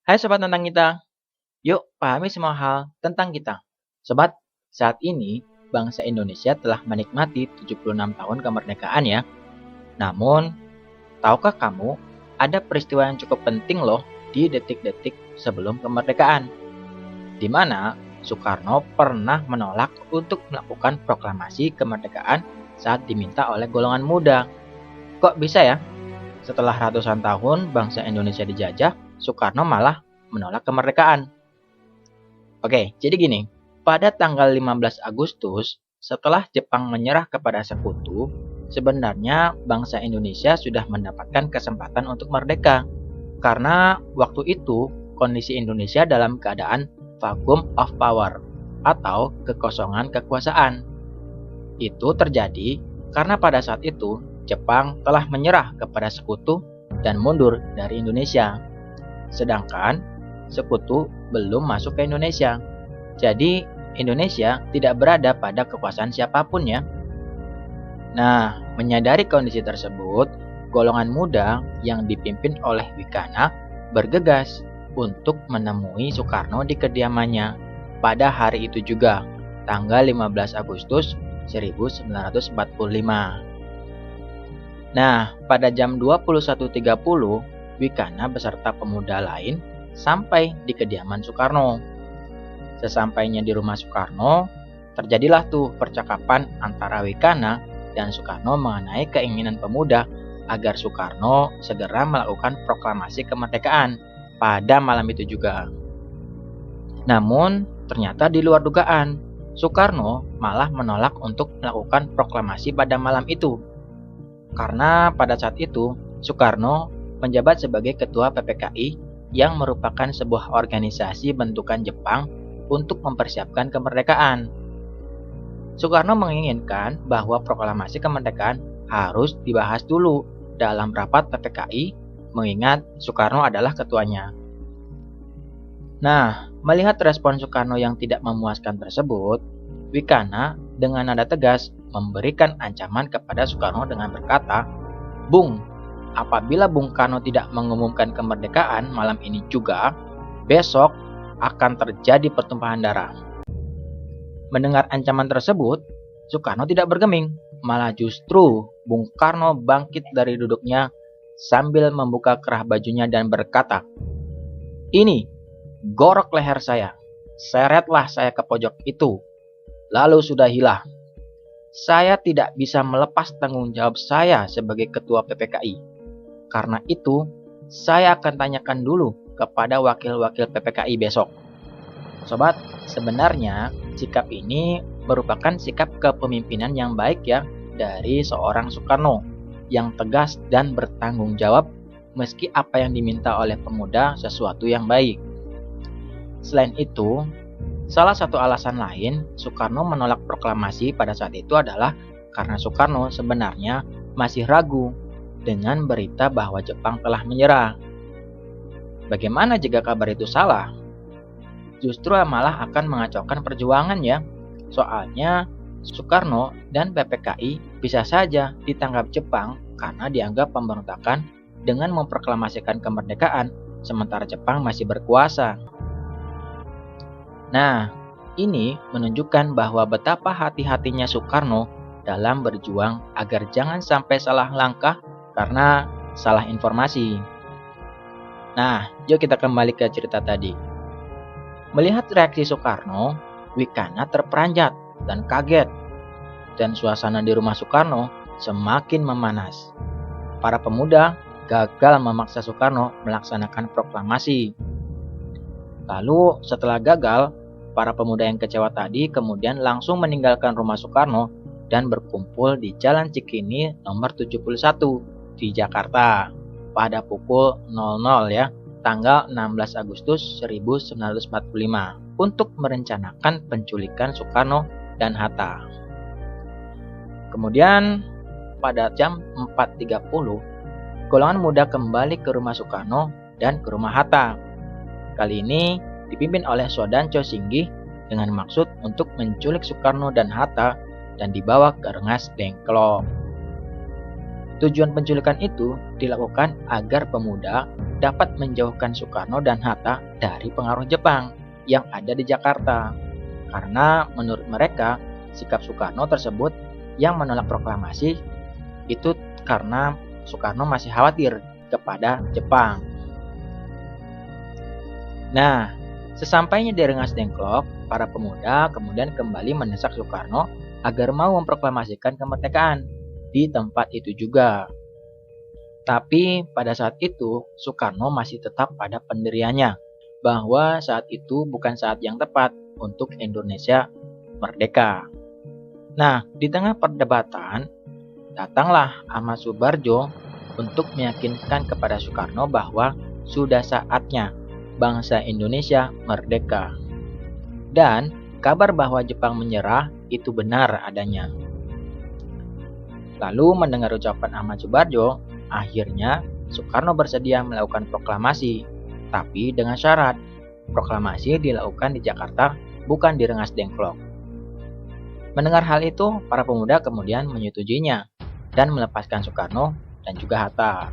Hai Sobat Tentang Kita, yuk pahami semua hal tentang kita. Sobat, saat ini bangsa Indonesia telah menikmati 76 tahun kemerdekaan ya. Namun, tahukah kamu ada peristiwa yang cukup penting loh di detik-detik sebelum kemerdekaan, di mana Soekarno pernah menolak untuk melakukan proklamasi kemerdekaan saat diminta oleh golongan muda. Kok bisa ya? Setelah ratusan tahun bangsa Indonesia dijajah, Soekarno malah menolak kemerdekaan. Oke, jadi gini. Pada tanggal 15 Agustus, setelah Jepang menyerah kepada sekutu, sebenarnya bangsa Indonesia sudah mendapatkan kesempatan untuk merdeka. Karena waktu itu, kondisi Indonesia dalam keadaan vacuum of power atau kekosongan kekuasaan. Itu terjadi karena pada saat itu Jepang telah menyerah kepada sekutu dan mundur dari Indonesia. Sedangkan sekutu belum masuk ke Indonesia. Jadi Indonesia tidak berada pada kekuasaan siapapun ya. Nah, menyadari kondisi tersebut, golongan muda yang dipimpin oleh Wikana bergegas untuk menemui Soekarno di kediamannya pada hari itu juga, tanggal 15 Agustus 1945. Nah, pada jam 21.30, Wikana beserta pemuda lain sampai di kediaman Soekarno. Sesampainya di rumah Soekarno, terjadilah tuh percakapan antara Wikana dan Soekarno mengenai keinginan pemuda agar Soekarno segera melakukan proklamasi kemerdekaan pada malam itu juga. Namun, ternyata di luar dugaan, Soekarno malah menolak untuk melakukan proklamasi pada malam itu. Karena pada saat itu, Soekarno menjabat sebagai ketua PPKI yang merupakan sebuah organisasi bentukan Jepang untuk mempersiapkan kemerdekaan. Soekarno menginginkan bahwa proklamasi kemerdekaan harus dibahas dulu dalam rapat PPKI, mengingat Soekarno adalah ketuanya. Nah, melihat respon Soekarno yang tidak memuaskan tersebut, Wikana dengan nada tegas memberikan ancaman kepada Soekarno dengan berkata, "Bung, apabila Bung Karno tidak mengumumkan kemerdekaan malam ini juga, besok akan terjadi pertumpahan darah." Mendengar ancaman tersebut, Soekarno tidak bergeming, malah justru Bung Karno bangkit dari duduknya sambil membuka kerah bajunya dan berkata, "Ini, gorok leher saya, seretlah saya ke pojok itu, lalu sudahilah. Saya tidak bisa melepas tanggung jawab saya sebagai ketua PPKI. Karena itu, saya akan tanyakan dulu kepada wakil-wakil PPKI besok." Sobat, sebenarnya sikap ini merupakan sikap kepemimpinan yang baik ya dari seorang Soekarno yang tegas dan bertanggung jawab meski apa yang diminta oleh pemuda sesuatu yang baik. Selain itu, salah satu alasan lain Soekarno menolak proklamasi pada saat itu adalah karena Soekarno sebenarnya masih ragu dengan berita bahwa Jepang telah menyerah. Bagaimana jika kabar itu salah? Justru malah akan mengacaukan perjuangan ya. Soalnya Soekarno dan PPKI bisa saja ditangkap Jepang karena dianggap pemberontakan dengan memproklamasikan kemerdekaan sementara Jepang masih berkuasa. Nah, ini menunjukkan bahwa betapa hati-hatinya Soekarno dalam berjuang agar jangan sampai salah langkah karena salah informasi. Nah, yuk kita kembali ke cerita tadi. Melihat reaksi Soekarno, Wikana terperanjat dan kaget, dan suasana di rumah Soekarno semakin memanas. Para pemuda gagal memaksa Soekarno melaksanakan proklamasi. Lalu setelah gagal, para pemuda yang kecewa tadi kemudian langsung meninggalkan rumah Soekarno dan berkumpul di Jalan Cikini nomor 71 di Jakarta pada pukul 00 ya, tanggal 16 Agustus 1945 untuk merencanakan penculikan Soekarno dan Hatta. Kemudian pada jam 4.30, golongan muda kembali ke rumah Soekarno dan ke rumah Hatta. Kali ini dipimpin oleh Soedanco Singgih dengan maksud untuk menculik Soekarno dan Hatta dan dibawa ke Rengas Dengklok. Tujuan penculikan itu dilakukan agar pemuda dapat menjauhkan Soekarno dan Hatta dari pengaruh Jepang yang ada di Jakarta. Karena menurut mereka, sikap Soekarno tersebut yang menolak proklamasi itu karena Soekarno masih khawatir kepada Jepang. Nah, sesampainya di Rengas Dengklok, para pemuda kemudian kembali mendesak Soekarno agar mau memproklamasikan kemerdekaan di tempat itu juga. Tapi pada saat itu, Soekarno masih tetap pada pendiriannya bahwa saat itu bukan saat yang tepat untuk Indonesia merdeka. Nah, di tengah perdebatan, datanglah Ahmad Subarjo untuk meyakinkan kepada Soekarno bahwa sudah saatnya bangsa Indonesia merdeka. Dan kabar bahwa Jepang menyerah itu benar adanya. Lalu mendengar ucapan Ahmad Subarjo, akhirnya Soekarno bersedia melakukan proklamasi, tapi dengan syarat proklamasi dilakukan di Jakarta, bukan di Rengas Dengklok. Mendengar hal itu, para pemuda kemudian menyetujuinya dan melepaskan Soekarno dan juga Hatta.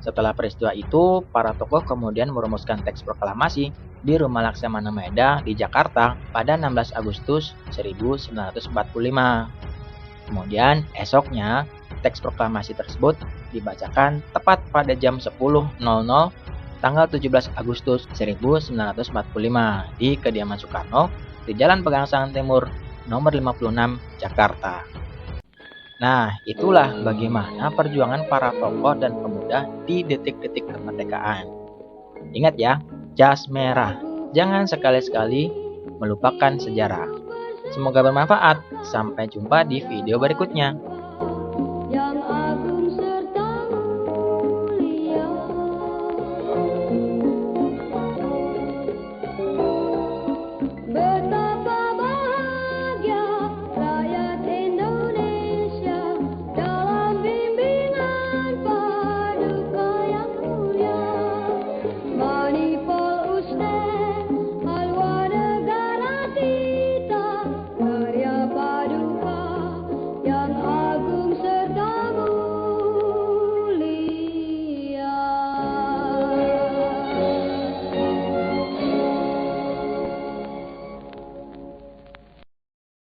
Setelah peristiwa itu, para tokoh kemudian merumuskan teks proklamasi di Rumah Laksamana Maeda di Jakarta pada 16 Agustus 1945. Kemudian esoknya, teks proklamasi tersebut dibacakan tepat pada jam 10.00 tanggal 17 Agustus 1945 di kediaman Soekarno di Jalan Pegangsaan Timur nomor 56 Jakarta. Nah, itulah bagaimana perjuangan para tokoh dan pemuda di detik-detik kemerdekaan. Ingat ya, jas merah. Jangan sekali-sekali melupakan sejarah. Semoga bermanfaat. Sampai jumpa di video berikutnya.